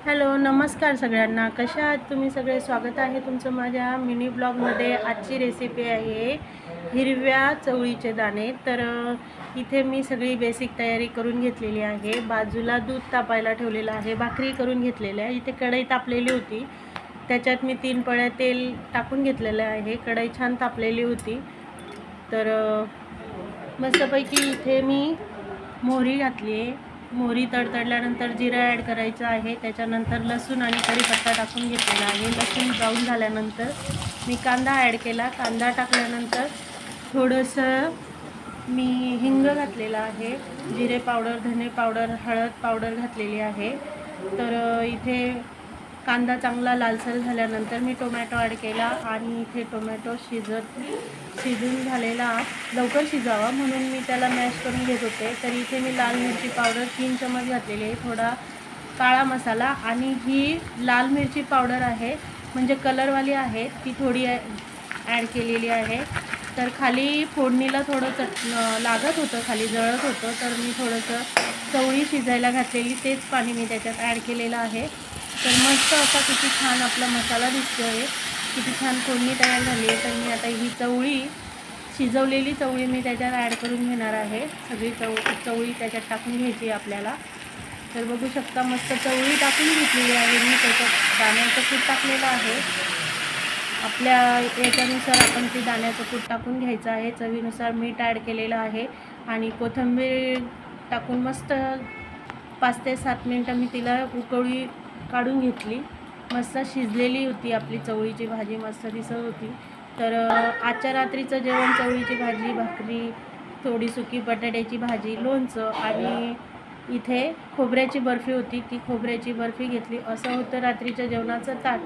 Hello, नमस्कार सगळ्यांना. कशा आहात तुम्ही सगळे? स्वागत आहे तुमचं माझ्या मिनी ब्लॉगमध्ये. आजची रेसिपी आहे हिरव्या चवळीचे दाणे. तर इथे मी सगळी बेसिक तयारी करून घेतलेली आहे. बाजूला दूध तापायला ठेवलेलं आहे, भाकरी करून घेतलेल्या आहे. इथे कढई तापलेली होती, त्याच्यात मी 3 पळ्या तेल टाकून घेतलेलं आहे. कढई छान तापलेली होती. तर मस्तपैकी इथे मी मोहरी घातली आहे. मोहरी तडतडल्यानंतर जिरं ॲड करायचं आहे. त्याच्यानंतर लसूण आणि कढीपत्ता टाकून घेतलेला आहे. लसूण ब्राऊन झाल्यानंतर मी कांदा ॲड केला. कांदा टाकल्यानंतर थोडंसं मी हिंग घातलेला आहे. जिरे पावडर, धने पावडर, हळद पावडर घातलेली आहे. तर इथे कांदा चांगला लालसर झाल्यानंतर मी टोमॅटो ॲड केला आणि इथे टोमॅटो शिजून झालेला लवकर शिजावा म्हणून मी त्याला मॅश करून घेत होते. तर इथे मी लाल मिरची पावडर 3 चमच घातलेली आहे, थोडा काळा मसाला आणि ही लाल मिरची पावडर आहे म्हणजे कलरवाली आहे, ती थोडी ॲड केलेली आहे. तर खाली फोडणीला थोडं लागत होतं, खाली जळत होतं, तर मी थोडंसं चवळी शिजायला घातलेली तेच पाणी मी त्याच्यात ॲड केलेलं आहे. तर मस्त असा किती छान आपला मसाला दिसतो आहे, किती छान फोडणी तयार झाली आहे. तर मी आता ही शिजवलेली चवळी मी त्याच्यात ॲड करून घेणार आहे. सगळी चवळी त्याच्यात टाकून घ्यायची आपल्याला. तर बघू शकता मस्त चवळी टाकून घेतलेली आहे मी. त्याच्यात दाण्याचं कूट टाकलेलं आहे. आपल्या याच्यानुसार आपण ते दाण्याचं कूट टाकून घ्यायचं आहे. चवीनुसार मीठ ॲड केलेलं आहे आणि कोथिंबीर टाकून मस्त 5 ते 7 मिनटं मी तिला उकळी काढून घेतली. मस्त शिजलेली होती आपली चवळीची भाजी, मस्त दिसत होती. तर आजच्या रात्रीचं जेवण चवळीची भाजी, भाकरी, थोडी सुकी बटाट्याची भाजी, लोणचं आणि इथे खोबऱ्याची बर्फी होती, ती खोबऱ्याची बर्फी घेतली. असं होतं रात्रीच्या जेवणाचं ताट.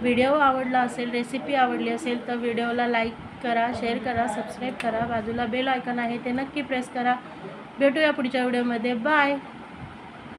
व्हिडिओ आवडला असेल, रेसिपी आवडली असेल तर व्हिडिओला लाईक करा, शेअर करा, सबस्क्राईब करा. बाजूला बेल आयकॉन आहे ते नक्की प्रेस करा. भेटूया पुढच्या व्हिडिओमध्ये. बाय.